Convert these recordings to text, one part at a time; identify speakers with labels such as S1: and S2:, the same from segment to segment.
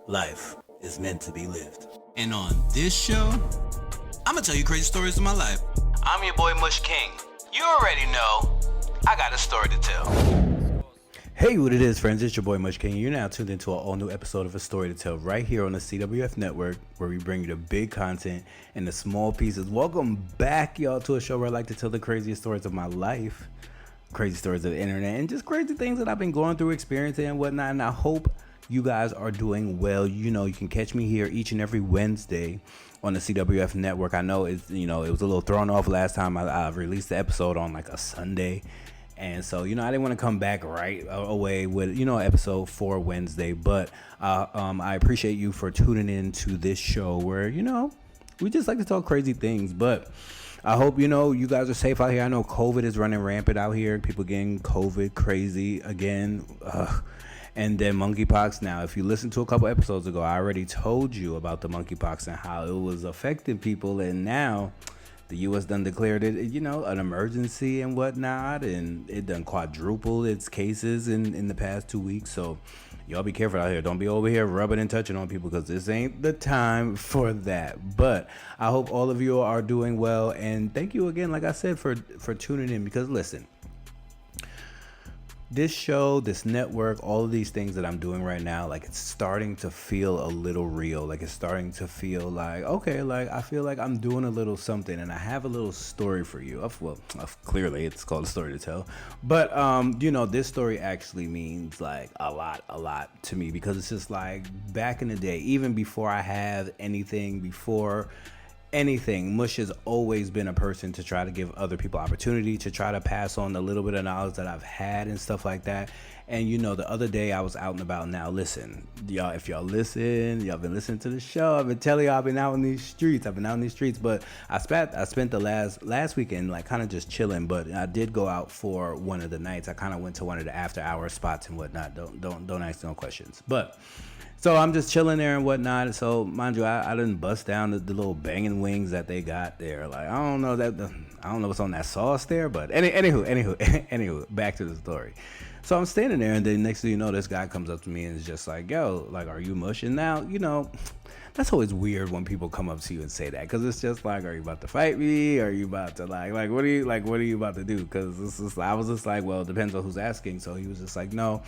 S1: Life is meant to be lived.
S2: And on this show, I'm gonna tell you crazy stories of my life. I'm your boy Mush King. You already know, I got a story to tell.
S1: Hey, what it is, friends? It's your boy Mush King. You're now tuned into an all-new episode of A Story to Tell right here on the CWF Network, where we bring you the big content and the small pieces. Welcome back, y'all, to a show where I like to tell the craziest stories of my life, crazy stories of the internet, and just crazy things that I've been going through, experiencing, and whatnot. And I hope you guys are doing well. You know, you can catch me here each and every Wednesday on the CWF Network. I know it was a little thrown off last time I released the episode on like a Sunday. And so, I didn't want to come back right away with, episode for Wednesday. But I appreciate you for tuning in to this show where, we just like to talk crazy things. But I hope, you guys are safe out here. I know COVID is running rampant out here. People getting COVID crazy again. And then monkeypox. Now, if you listened to a couple episodes ago, I already told you about the monkeypox and how it was affecting people. And now the U.S. done declared it, an emergency and whatnot. And it done quadrupled its cases in the past 2 weeks. So y'all be careful out here. Don't be over here rubbing and touching on people, because this ain't the time for that. But I hope all of you are doing well. And thank you again, like I said, for tuning in. Because listen, this show, this network, all of these things that I'm doing right now, like, it's starting to feel a little real. Like, it's starting to feel like, okay, like, I feel like I'm doing a little something, and I have a little story for you. Clearly it's called A Story to Tell. But, this story actually means like a lot to me, because it's just like back in the day, even before I have anything, Mush has always been a person to try to give other people opportunity, to try to pass on the little bit of knowledge that I've had and stuff like that. And the other day I was out and about. Now listen, y'all, if y'all listen, y'all been listening to the show, I've been telling y'all I've been out in these streets. But I spent the last weekend like kind of just chilling. But I did go out for one of the nights. I kind of went to one of the after hour spots and whatnot. Don't ask no questions. But so I'm just chilling there and whatnot. So mind you, I didn't bust down the little banging wings that they got there. Like, I don't know what's on that sauce there. But anywho, back to the story. So I'm standing there, and then next thing you know, this guy comes up to me and is just like, "Yo, like, are you mushing now?" That's always weird when people come up to you and say that, because it's just like, are you about to fight me? Are you about to like what are you about to do? Because I was just like, well, it depends on who's asking. So he was just like, no,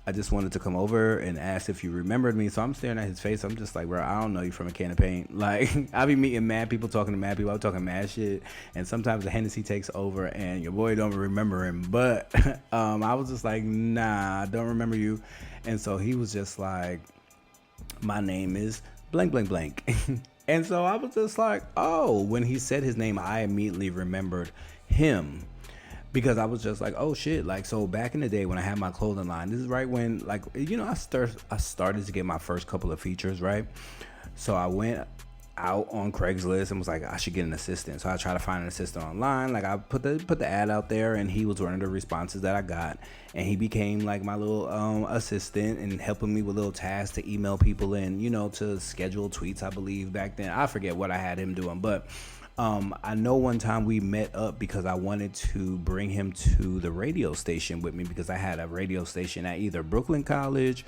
S1: I just wanted to come over and ask if you remembered me. So I'm staring at his face. I'm just like, bro, I don't know you from a can of paint. Like, I be meeting mad people, talking to mad people. I'm talking mad shit. And sometimes the Hennessy takes over and your boy don't remember him. But I was just like, nah, I don't remember you. And so he was just like, my name is blank, blank, blank. And so I was just like, oh, when he said his name, I immediately remembered him. Because I was just like, oh shit, like, so back in the day when I had my clothing line, this is right when, like, I started to get my first couple of features, right? So I went out on Craigslist and was like, I should get an assistant. So I tried to find an assistant online. Like, I put the ad out there, and he was one of the responses that I got, and he became like my little assistant and helping me with little tasks to email people and to schedule tweets. I believe back then, I forget what I had him doing, but I know one time we met up because I wanted to bring him to the radio station with me, because I had a radio station at either Brooklyn College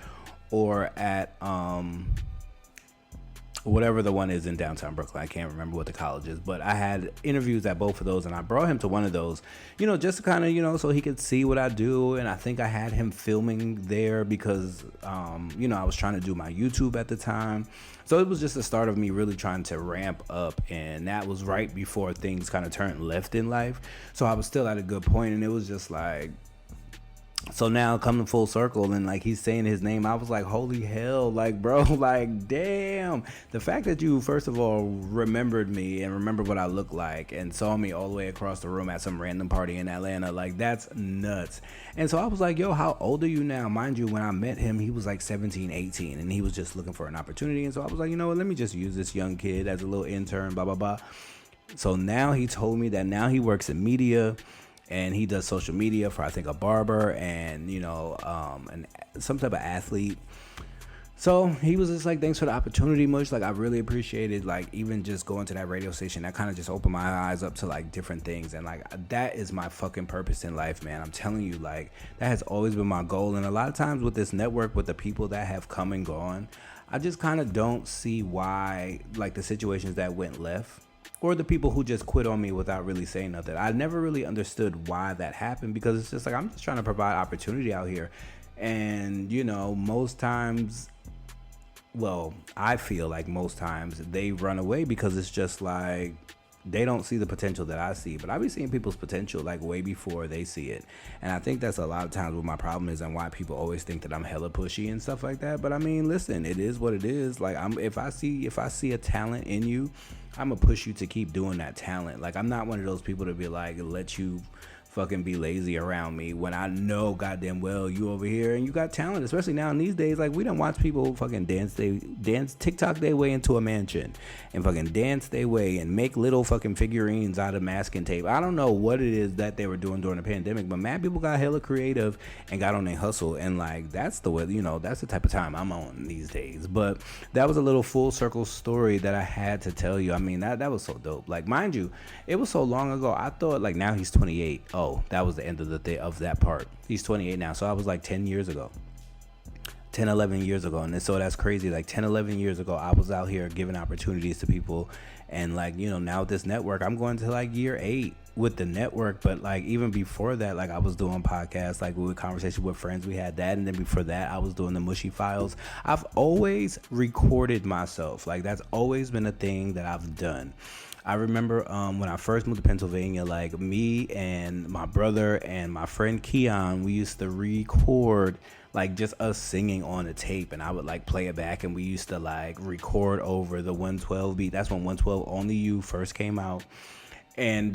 S1: or at whatever the one is in downtown Brooklyn. I can't remember what the college is, but I had interviews at both of those, and I brought him to one of those, just to kind of, so he could see what I do. And I think I had him filming there because, I was trying to do my YouTube at the time. So it was just the start of me really trying to ramp up, and that was right before things kind of turned left in life. So I was still at a good point, and it was just like, so now coming full circle, and like he's saying his name, I was like, holy hell, like, bro, like, damn, the fact that you first of all remembered me and remembered what I look like and saw me all the way across the room at some random party in Atlanta, like, that's nuts. And so I was like, yo, how old are you now? Mind you, when I met him, he was like 17, 18, and he was just looking for an opportunity. And so I was like, you know what, let me just use this young kid as a little intern, blah blah blah. So now he told me that now he works in media, and he does social media for, I think, a barber and, and some type of athlete. So he was just like, thanks for the opportunity, Mush. Like, I really appreciated, like, even just going to that radio station. That kind of just opened my eyes up to, like, different things. And, like, that is my fucking purpose in life, man. I'm telling you, like, that has always been my goal. And a lot of times with this network, with the people that have come and gone, I just kind of don't see why, like, the situations that went left, or the people who just quit on me without really saying nothing. I never really understood why that happened, because it's just like, I'm just trying to provide opportunity out here. And, you know, most times, well, I feel like most times they run away because it's just like, they don't see the potential that I see. But I be seeing people's potential like way before they see it. And I think that's a lot of times what my problem is, and why people always think that I'm hella pushy and stuff like that. But I mean, listen, it is what it is. Like, if I see a talent in you, I'm gonna push you to keep doing that talent. Like, I'm not one of those people to be like, let you fucking be lazy around me when I know goddamn well you over here and you got talent. Especially now in these days, like, we don't watch people fucking dance TikTok their way into a mansion and fucking dance their way and make little fucking figurines out of masking tape. I don't know what it is that they were doing during the pandemic, but mad people got hella creative and got on their hustle, and like, that's the way, you know, that's the type of time I'm on these days. But that was a little full circle story that I had to tell you. I mean, that was so dope. Like, mind you, it was so long ago. I thought, like, now he's 28. Oh, that was the end of of that part. He's 28 now. So I was like 10 years ago. 10, 11 years ago. And so that's crazy. Like 10, 11 years ago, I was out here giving opportunities to people. And like, you know, now with this network, I'm going to like year 8 with the network. But like, even before that, like, I was doing podcasts, like with conversation with friends. We had that. And then before that, I was doing the Mushy Files. I've always recorded myself. Like, that's always been a thing that I've done. I remember when I first moved to Pennsylvania, like, me and my brother and my friend Keon, we used to record like just us singing on a tape, and I would like play it back, and we used to like record over the 112 beat. That's when 112 Only You first came out. And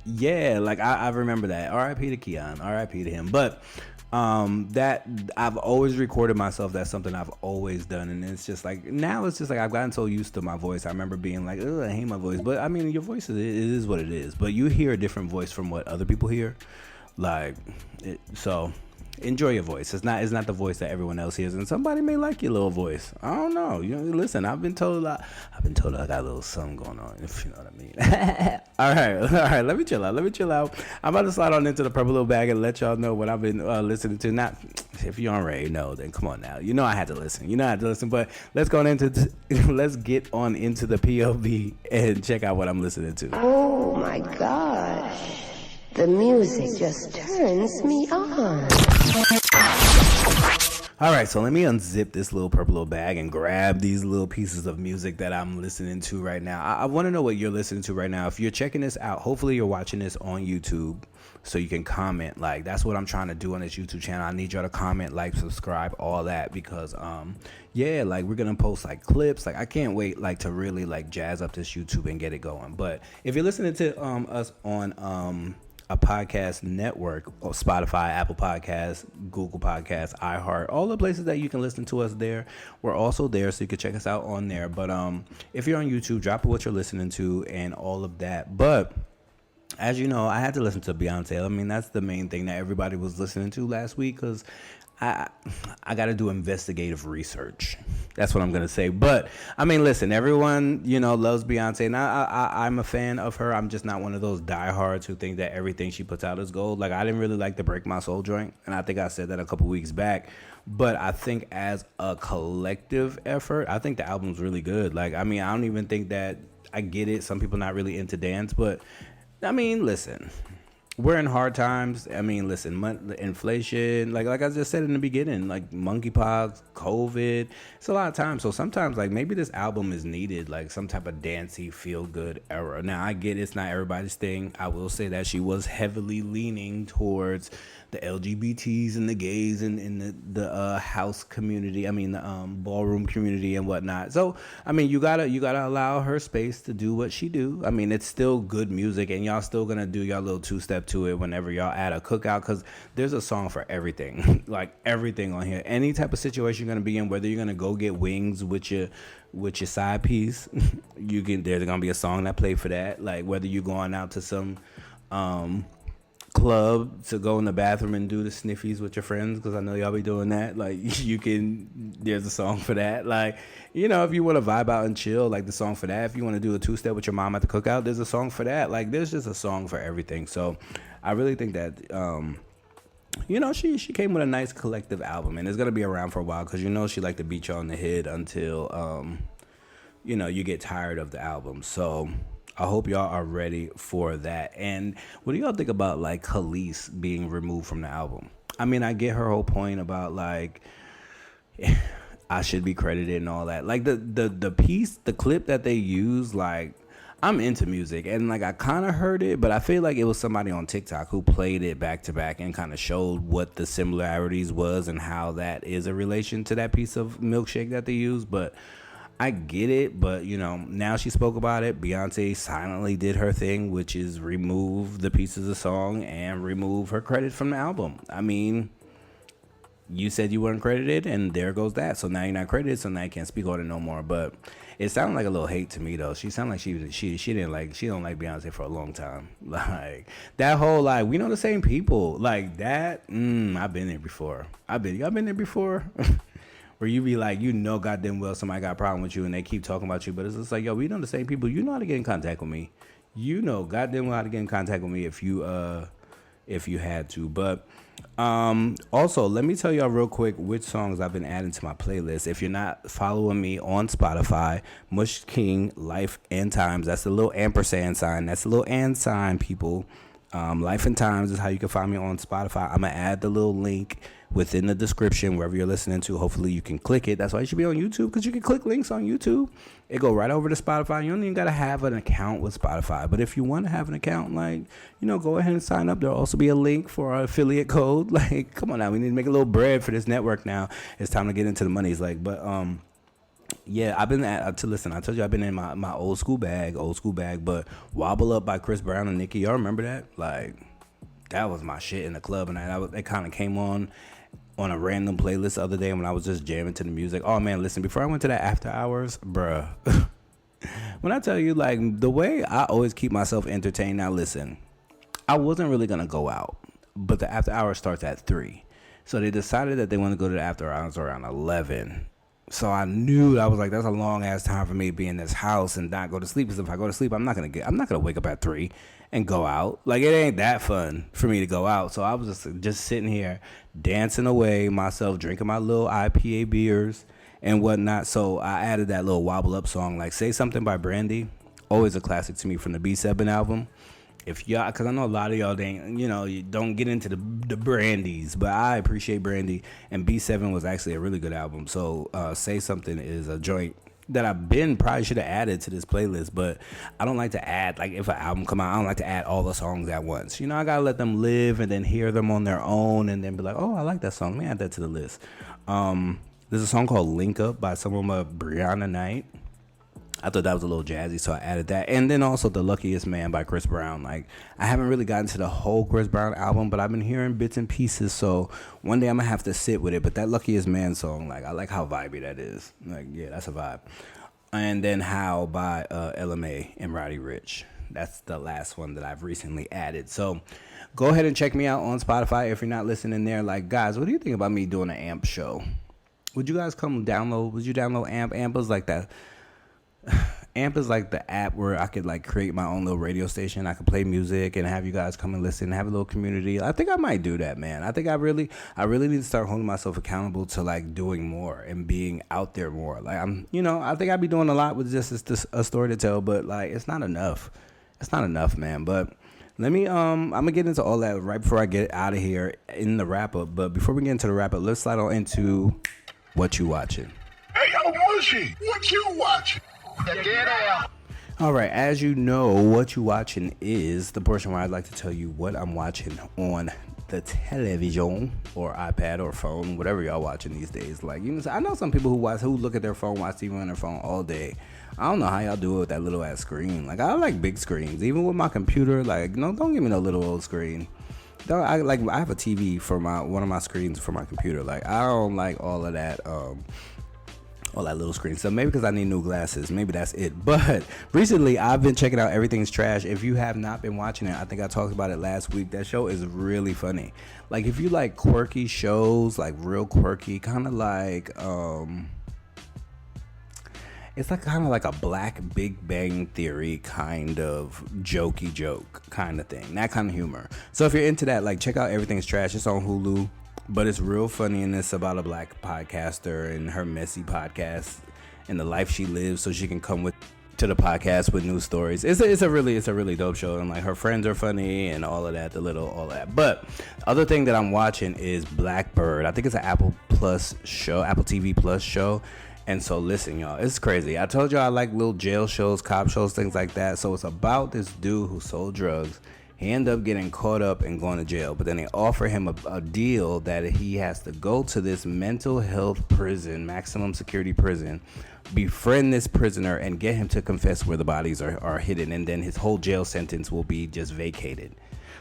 S1: yeah, like I remember that. R.I.P. to Keon, R.I.P. to him. But that I've always recorded myself. That's something I've always done. And it's just like, now it's just like, I've gotten so used to my voice. I remember being like, ugh, I hate my voice. But I mean, your voice it is what it is. But you hear a different voice from what other people hear. Like, so enjoy your voice. It's not the voice that everyone else hears, and somebody may like your little voice. I don't know. You know, listen, I've been told I got a little something going on, if you know what I mean. all right. Let me chill out. I'm about to slide on into the purple little bag and let y'all know what I've been listening to. Not if you already know, then come on now. You know I had to listen. But let's get on into the POV and check out what I'm listening to.
S3: Oh my gosh. The music just turns me on.
S1: All right, so let me unzip this little purple little bag and grab these little pieces of music that I'm listening to right now. I want to know what you're listening to right now. If you're checking this out, hopefully you're watching this on YouTube so you can comment. Like, that's what I'm trying to do on this YouTube channel. I need y'all to comment, like, subscribe, all that, because yeah, like, we're gonna post like clips. Like, I can't wait like to really like jazz up this YouTube and get it going. But if you're listening to us on a podcast network, or Spotify, Apple Podcasts, Google Podcasts, iHeart, all the places that you can listen to us there. We're also there, so you can check us out on there. But if you're on YouTube, drop what you're listening to and all of that. But as you know, I had to listen to Beyonce. I mean, that's the main thing that everybody was listening to last week, because I got to do investigative research. That's what I'm going to say. But, I mean, listen, everyone, you know, loves Beyonce, and I'm a fan of her. I'm just not one of those diehards who think that everything she puts out is gold. Like, I didn't really like the Break My Soul joint, and I think I said that a couple weeks back. But I think as a collective effort, I think the album's really good. Like, I mean, I don't even think that, I get it, some people not really into dance, but, I mean, listen, we're in hard times. I mean, listen, inflation, like I just said in the beginning, like monkeypox, COVID, it's a lot of time. So sometimes, like, maybe this album is needed, like some type of dancey, feel-good era. Now, I get it's not everybody's thing. I will say that she was heavily leaning towards the LGBTs and the gays and in the house community. I mean, the ballroom community and whatnot. So, I mean, you gotta allow her space to do what she do. I mean, it's still good music, and y'all still gonna do y'all little two-step to it whenever y'all add a cookout, because there's a song for everything. Like, everything on here. Any type of situation you're gonna be in, whether you're gonna go get wings with your side piece, there's gonna be a song that play for that. Like, whether you're going out to some club to go in the bathroom and do the sniffies with your friends, because I know y'all be doing that, like, there's a song for that. Like, you know, if you want to vibe out and chill, like, the song for that. If you want to do a two-step with your mom at the cookout, there's a song for that. Like, there's just a song for everything. So I really think that she came with a nice collective album, and it's gonna be around for a while because she like to beat you on the head until you get tired of the album. So I hope y'all are ready for that. And what do y'all think about like Khalees being removed from the album? I mean, I get her whole point about like I should be credited and all that. Like the piece, the clip that they use, like I'm into music and like I kind of heard it, but I feel like it was somebody on TikTok who played it back to back and kind of showed what the similarities was and how that is a relation to that piece of milkshake that they use. But I get it, but now she spoke about it. Beyonce silently did her thing, which is remove the pieces of the song and remove her credit from the album. I mean, you said you weren't credited, and there goes that. So now you're not credited, so now you can't speak on it no more. But it sounded like a little hate to me, though. She sounded like she don't like Beyonce for a long time. Like that whole like we know the same people like that. I've been there before. Y'all been there before. Where you be like, goddamn well somebody got a problem with you and they keep talking about you, but it's just like, yo, we know the same people. You know how to get in contact with me. Goddamn well how to get in contact with me if you had to. But also, let me tell y'all real quick which songs I've been adding to my playlist. If you're not following me on Spotify, Mush King, Life and Times. That's the little ampersand sign. That's the little and sign, people. Life and Times is how you can find me on Spotify. I'm going to add the little link within the description wherever you're listening to. Hopefully you can click it. That's why you should be on YouTube, because you can click links on YouTube. It go right over to Spotify. You don't even got to have an account with Spotify. But if you want to have an account, like, go ahead and sign up. There'll also be a link for our affiliate code. Like, come on now. We need to make a little bread for this network now. It's time to get into the money. It's like, but, yeah, I've been listen, I told you I've been in my old school bag, but Wobble Up by Chris Brown and Nicki, y'all remember that? Like, that was my shit in the club, and it kind of came on a random playlist the other day when I was just jamming to the music. Oh man, listen, before I went to that after hours, bruh, when I tell you, like, the way I always keep myself entertained, now listen, I wasn't really gonna go out, but the after hours starts at 3, so they decided that they want to go to the after hours around 11. So I knew, I was like, that's a long ass time for me to be in this house and not go to sleep. Because if I go to sleep, I'm not gonna wake up at 3 and go out. Like, it ain't that fun for me to go out. So I was just sitting here dancing away myself, drinking my little IPA beers and whatnot. So I added that little Wobble Up song, like Say Something by Brandy, always a classic to me from the B7 album. If y'all, because I know a lot of y'all you don't get into the Brandies, but I appreciate Brandy, and B7 was actually a really good album. So Say Something is a joint that probably should have added to this playlist, but I don't like to add, like, if an album come out, I don't like to add all the songs at once. I gotta let them live and then hear them on their own and then be like, oh, I like that song, let me add that to the list. There's a song called Link Up by someone with Brianna Knight. I thought that was a little jazzy, so I added that. And then also The Luckiest Man by Chris Brown. Like, I haven't really gotten to the whole Chris Brown album, but I've been hearing bits and pieces, so one day I'm gonna have to sit with it. But that Luckiest Man song, like, I like how vibey that is. Like, yeah, that's a vibe. And then How by LMA and Roddy Ricch. That's the last one that I've recently added. So go ahead and check me out on Spotify if you're not listening there. Like, guys, what do you think about me doing an AMP show? Would you guys come download? Would you download AMP? AMP is like that. AMP is like the app where I could like create my own little radio station. I could play music and have you guys come and listen, have a little community. I think I might do that, man. I think I really need to start holding myself accountable to like doing more and being out there more. Like, I think I'd be doing a lot with just a story to tell, but like, it's not enough. It's not enough, man. But let me, I'm gonna get into all that right before I get out of here in the wrap up. But before we get into the wrap up, let's slide on into what you watching.
S4: Hey, yo, Mushy, what you watching? Get out.
S1: All right, as you know, what you watching is the portion where I'd like to tell you what I'm watching on the television or iPad or phone, whatever y'all watching these days. Like, I know some people who look at their phone, watch TV on their phone all day. I don't know how y'all do it with that little ass screen. Like, I like big screens, even with my computer. Like, no, don't give me no little old screen. I have a TV for one of my screens for my computer. Like, I don't like all of that. All that little screen stuff. Maybe because I need new glasses. Maybe that's it. But recently, I've been checking out Everything's Trash. If you have not been watching it, I think I talked about it last week. That show is really funny. Like, if you like quirky shows, like real quirky, kind of like, It's like kind of like a Black Big Bang Theory kind of jokey joke kind of thing, that kind of humor. So if you're into that, like, check out Everything's Trash. It's on Hulu, but it's real funny, and it's about a black podcaster and her messy podcast and the life she lives, so she can come with to the podcast with new stories. It's a really dope show, and like her friends are funny and all of that, all that. But the other thing that I'm watching is Blackbird. I think it's an Apple TV Plus show. And so listen, y'all, it's crazy. I told y'all I like little jail shows, cop shows, things like that. So it's about this dude who sold drugs. He ended up getting caught up and going to jail, but then they offer him a deal that he has to go to this mental health prison, maximum security prison, befriend this prisoner and get him to confess where the bodies are hidden, and then his whole jail sentence will be just vacated.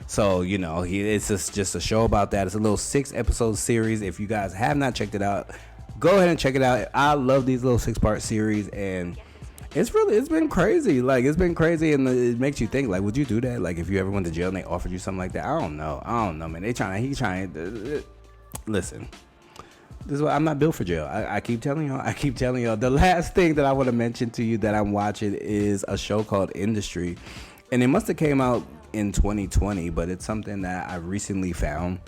S1: So, you know, it's just a show about that. It's a little 6-episode series. If you guys have not checked it out, go ahead and check it out. I love these little 6-part series, and it's been crazy. Like, it's been crazy, and it makes you think, like, would you do that? Like, if you ever went to jail and they offered you something like that? I don't know, man. Listen. This is why I'm not built for jail. I keep telling y'all. The last thing that I want to mention to you that I'm watching is a show called Industry. And it must have came out in 2020, but it's something that I recently found.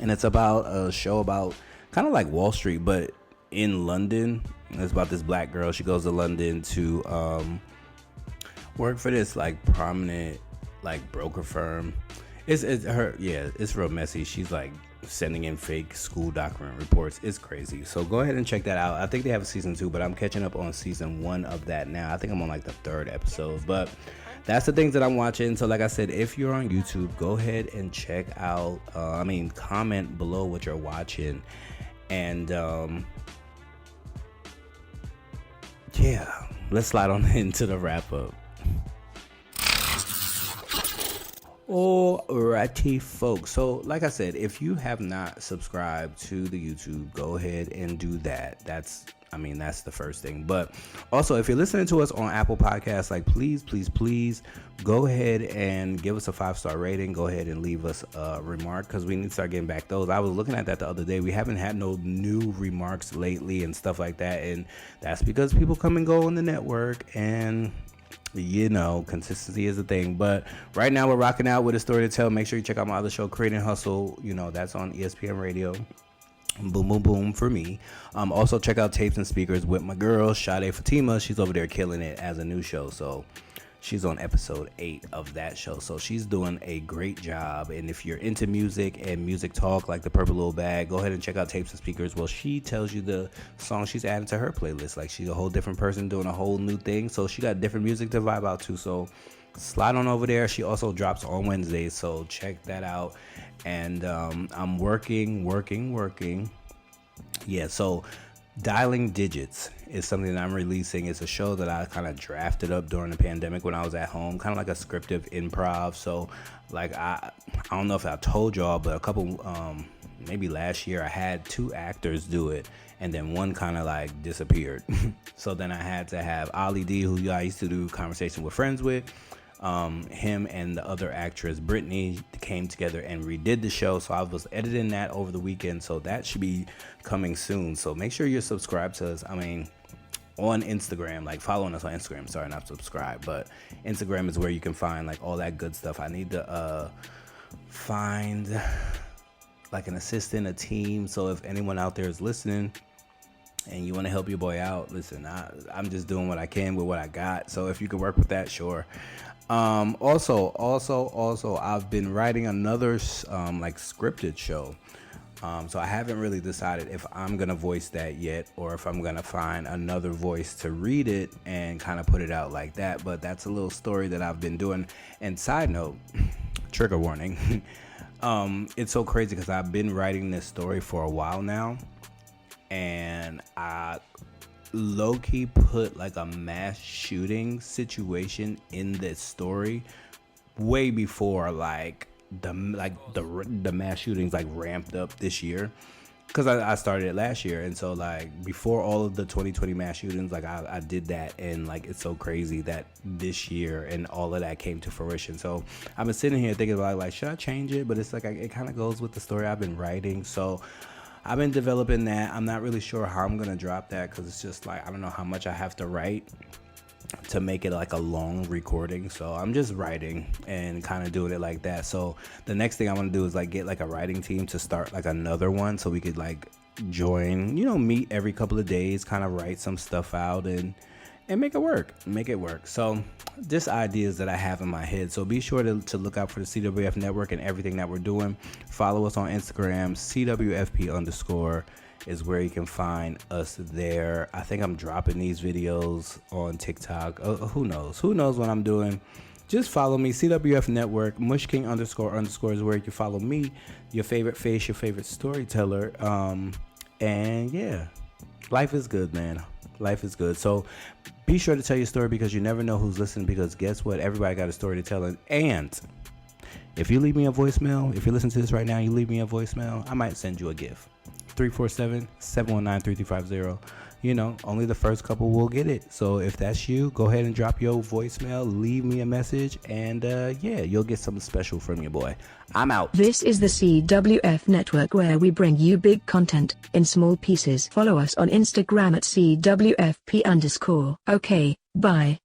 S1: And it's about a show about kind of like Wall Street, but in London. It's about this black girl. She goes to London to work for this like prominent like broker firm. It's real messy. She's like sending in fake school document reports. It's crazy. So go ahead and check that out. I think they have a season 2, but I'm catching up on season 1 of that now. I think I'm on like the 3rd episode, but that's the things that I'm watching. So like I said, if you're on YouTube, go ahead and check out, comment below what you're watching. And let's slide on into the wrap up. Alrighty, folks. So, like I said, if you have not subscribed to the YouTube, go ahead and do that. That's the first thing. But also, if you're listening to us on Apple Podcasts, like, please go ahead and give us a 5-star rating. Go ahead and leave us a remark, because we need to start getting back those. I was looking at that the other day. We haven't had no new remarks lately and stuff like that. And that's because people come and go on the network, and you know, consistency is a thing. But right now we're rocking out with A Story to Tell. Make sure you check out my other show, Create and Hustle. You know, that's on ESPN Radio. Boom, boom, boom for me. Also check out Tapes and Speakers with my girl, Sade Fatima. She's over there killing it as a new show. So she's on episode 8 of that show. So she's doing a great job. And if you're into music and music talk like the Purple Little Bag, go ahead and check out Tapes and Speakers. Well, she tells you the song she's adding to her playlist. Like, she's a whole different person doing a whole new thing. So she got different music to vibe out to. So slide on over there. She also drops on Wednesdays. So check that out. And I'm working. Yeah, so Dialing Digits is something that I'm releasing. It's a show that I kind of drafted up during the pandemic when I was at home, kind of like a scripted improv. So like I don't know if I told y'all, but a couple maybe last year I had 2 actors do it, and then one kind of like disappeared. So then I had to have Ollie D, who I used to do Conversation with Friends with. Him and the other actress Brittany came together and redid the show. So I was editing that over the weekend, so that should be coming soon. So make sure you're subscribed to us. On Instagram, like following us on Instagram. Sorry, not subscribe, but Instagram is where you can find like all that good stuff. I need to find like an assistant, a team. So if anyone out there is listening and you want to help your boy out, listen, I'm just doing what I can with what I got. So if you could work with that, sure. Also, I've been writing another like scripted show. So I haven't really decided if I'm gonna voice that yet, or if I'm gonna find another voice to read it and kind of put it out like that. But that's a little story that I've been doing. And side note, trigger warning, it's so crazy because I've been writing this story for a while now, and I low-key put like a mass shooting situation in this story way before the mass shootings like ramped up this year, because I started it last year. And so like before all of the 2020 mass shootings, like I did that, and like it's so crazy that this year and all of that came to fruition. So I've been sitting here thinking about like should I change it, but it's like it kind of goes with the story I've been writing. So I've been developing that. I'm not really sure how I'm gonna drop that because it's just like I don't know how much I have to write to make it like a long recording. So I'm just writing and kind of doing it like that. So the next thing I want to do is like get like a writing team to start like another one so we could like join, meet every couple of days, kind of write some stuff out and make it work. So just ideas that I have in my head. So be sure to look out for the CWF network and everything that we're doing. Follow us on Instagram. CWFP_ is where you can find us there. I think I'm dropping these videos on TikTok. Who knows what I'm doing. Just follow me, CWF Network. Mushking __ is where you can follow me, your favorite face, your favorite storyteller. And yeah, life is good, man. Life is good. So be sure to tell your story because you never know who's listening, because guess what? Everybody got a story to tell. And if you leave me a voicemail, if you listen to this right now, you leave me a voicemail, I might send you a gift. 347-719-3350. Only the first couple will get it. So if that's you, go ahead and drop your voicemail, leave me a message, and you'll get something special from your boy. I'm out.
S5: This is the CWF network where we bring you big content in small pieces. Follow us on Instagram at CWFP_. Okay, bye.